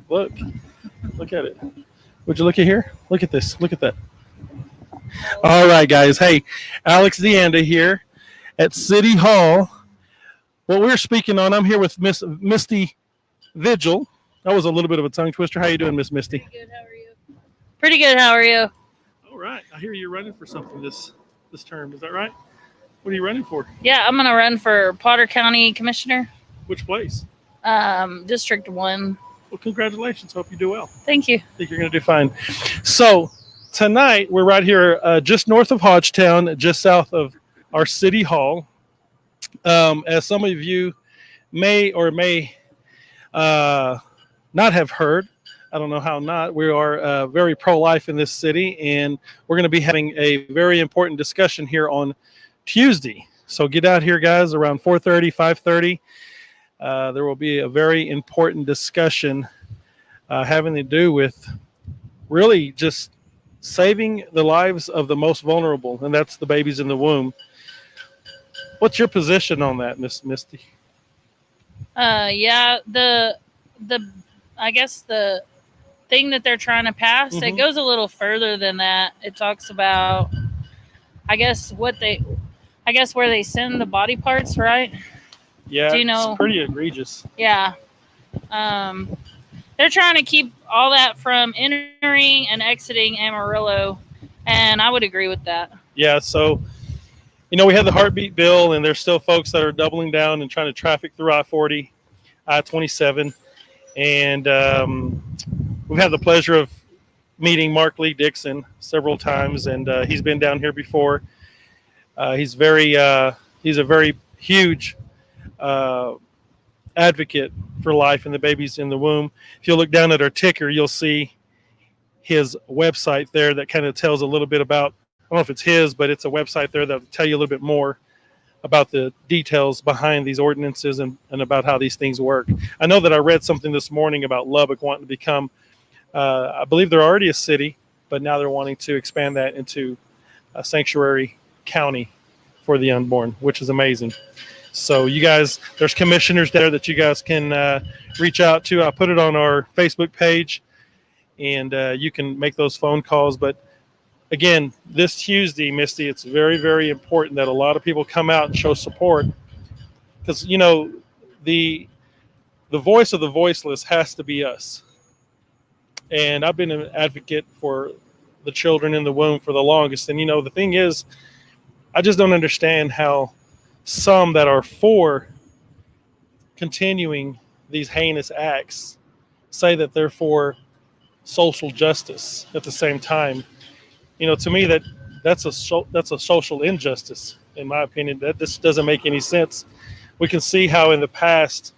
Look at it. Would you look at here? Look at this. Look at that. All right, guys. Hey, Alex Deanda here at City Hall. What we're speaking on, I'm here with Miss Misty Vigil. That was a little bit of a tongue twister. How you doing, Miss Misty? Pretty good. How are you? Pretty good. How are you? All right. I hear you're running for something this term. Is that right? What are you running for? Yeah, I'm gonna run for Potter County Commissioner, Which place? District 1. Well, congratulations. Hope you do well. Thank you. I think you're going to do fine. So tonight we're right here, just north of Hodgetown, just south of our city hall. As some of you may or may not have heard, I don't know how not. We are very pro-life in this city, and we're going to be having a very important discussion here on Tuesday. So get out here, guys, around 4:30, 5:30. There will be a very important discussion having to do with really just saving the lives of the most vulnerable, and that's the babies in the womb. What's your position on that, Miss Misty? Yeah, the I guess the thing that they're trying to pass, it goes a little further than that. It talks about, I guess where they send the body parts, right? Yeah, do you know? It's pretty egregious. Yeah. They're trying to keep all that from entering and exiting Amarillo, and I would agree with that. Yeah, so, we had the heartbeat bill, and there's still folks that are doubling down and trying to traffic through I-40, I-27, and we've had the pleasure of meeting Mark Lee Dickson several times, and he's been down here before. He's a very huge advocate for life and the babies in the womb. If you look down at our ticker, you'll see his website there that kind of tells a little bit about, I don't know if it's his, but it's a website there that will tell you a little bit more about the details behind these ordinances and about how these things work. I know that I read something this morning about Lubbock wanting to become, I believe they're already a city, but now they're wanting to expand that into a sanctuary county for the unborn, which is amazing. So you guys, there's commissioners there that you guys can reach out to. I'll put it on our Facebook page, and you can make those phone calls. But again, this Tuesday, Misty, it's very, very important that a lot of people come out and show support, because the voice of the voiceless has to be us. And I've been an advocate for the children in the womb for the longest. And the thing is, I just don't understand how some that are for continuing these heinous acts say that they're for social justice at the same time. To me, that's a social injustice, in my opinion. That this doesn't make any sense. We can see how in the past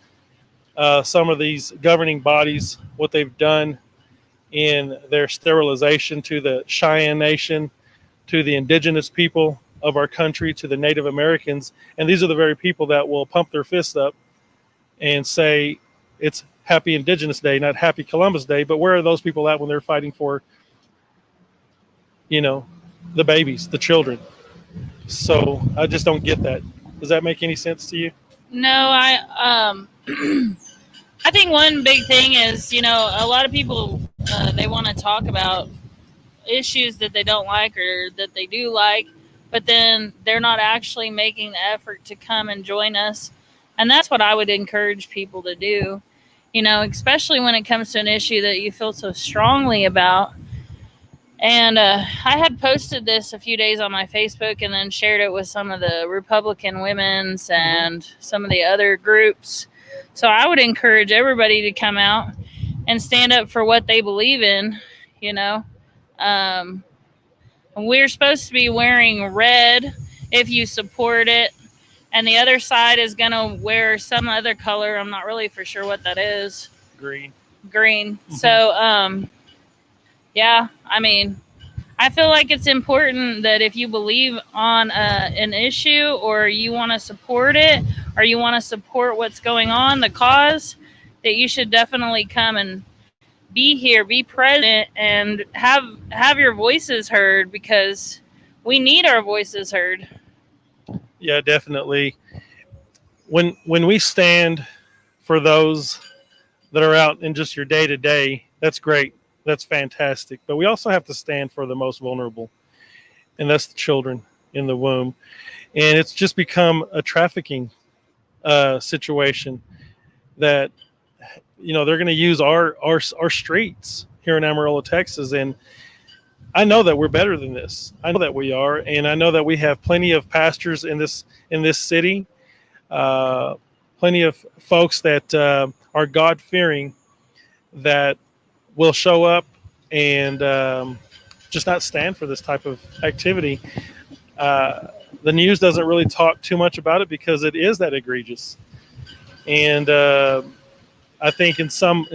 some of these governing bodies, what they've done in their sterilization to the Cheyenne Nation, to the indigenous people of our country, to the Native Americans. And these are the very people that will pump their fists up and say it's Happy Indigenous Day, not Happy Columbus Day. But where are those people at when they're fighting for, the babies, the children? So I just don't get that. Does that make any sense to you? No, I think one big thing is, a lot of people, they want to talk about issues that they don't like or that they do like, but then they're not actually making the effort to come and join us. And that's what I would encourage people to do, especially when it comes to an issue that you feel so strongly about. And I had posted this a few days on my Facebook and then shared it with some of the Republican women's and some of the other groups. So I would encourage everybody to come out and stand up for what they believe in, We're supposed to be wearing red if you support it, and the other side is going to wear some other color. I'm not really for sure what that is. Green. Mm-hmm. So, yeah, I feel like it's important that if you believe on an issue, or you want to support it, or you want to support what's going on, the cause, that you should definitely come and be here, be present, and have your voices heard, because we need our voices heard. Yeah, definitely. When we stand for those that are out in just your day to day, that's great. That's fantastic. But we also have to stand for the most vulnerable, and that's the children in the womb. And it's just become a trafficking situation that, they're going to use our streets here in Amarillo, Texas. And I know that we're better than this. I know that we are, and I know that we have plenty of pastors in this city, plenty of folks that are God fearing, that will show up and just not stand for this type of activity. The news doesn't really talk too much about it because it is that egregious, and I think in some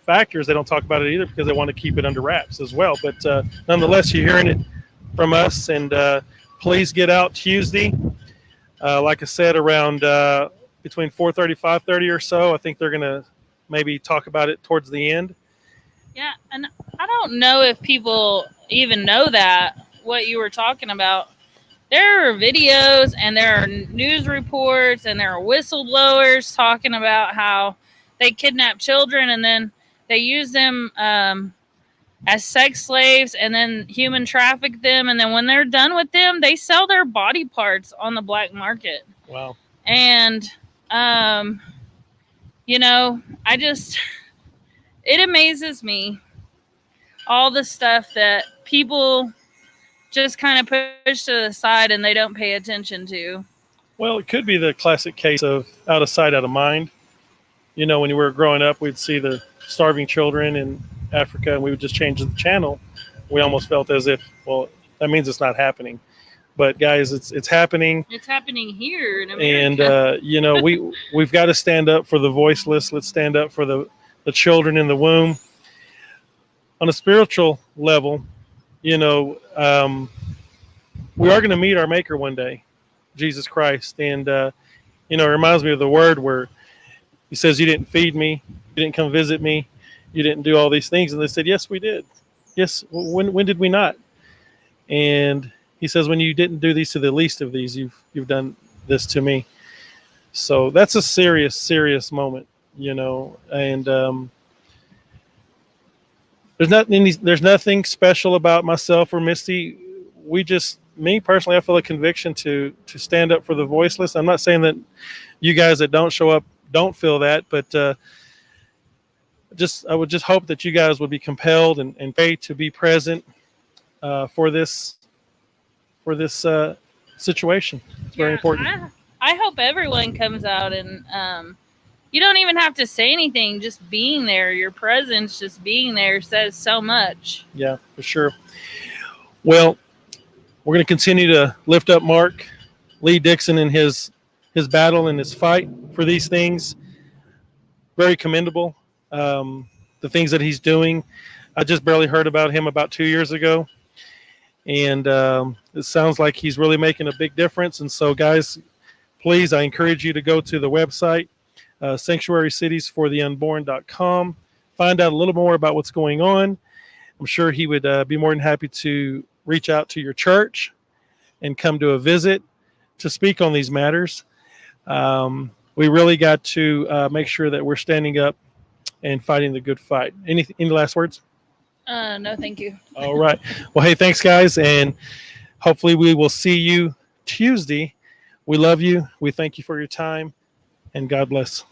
factors they don't talk about it either because they want to keep it under wraps as well. But nonetheless, you're hearing it from us, and please get out Tuesday. Like I said, around between 4:30, 5:30 or so. I think they're going to maybe talk about it towards the end. Yeah, and I don't know if people even know that, what you were talking about. There are videos and there are news reports and there are whistleblowers talking about how they kidnap children and then they use them as sex slaves and then human traffic them. And then when they're done with them, they sell their body parts on the black market. Wow. And, it amazes me, all the stuff that people just kind of push to the side and they don't pay attention to. Well, it could be the classic case of out of sight, out of mind. When you were growing up, we'd see the starving children in Africa and we would just change the channel. We almost felt as if, well, that means it's not happening. But guys, it's happening. It's happening here in America. And we've got to stand up for the voiceless. Let's stand up for the children in the womb. On a spiritual level, we are going to meet our Maker one day, Jesus Christ. And it reminds me of the word where he says, "You didn't feed me, you didn't come visit me, you didn't do all these things." And they said, "Yes, we did." Yes, when did we not? And he says, "When you didn't do these to the least of these, you've done this to me." So that's a serious moment, and there's nothing special about myself or Misty. Me personally, I feel a conviction to stand up for the voiceless. I'm not saying that you guys that don't show up don't feel that, but I would just hope that you guys would be compelled and pay to be present for this situation. It's very important. I hope everyone comes out and you don't even have to say anything. Just being there, your presence, just being there says so much. Yeah, for sure. Well, we're going to continue to lift up Mark Lee Dickson in his battle and his fight for these things. Very commendable. The things that he's doing. I just barely heard about him about 2 years ago. And it sounds like he's really making a big difference. And so, guys, please, I encourage you to go to the website, sanctuarysitiesfortheunborn.com. Find out a little more about what's going on. I'm sure he would be more than happy to reach out to your church and come to a visit to speak on these matters. We really got to make sure that we're standing up and fighting the good fight. Any last words? No, thank you. All right. Well, hey, thanks, guys. And hopefully we will see you Tuesday. We love you. We thank you for your time. And God bless.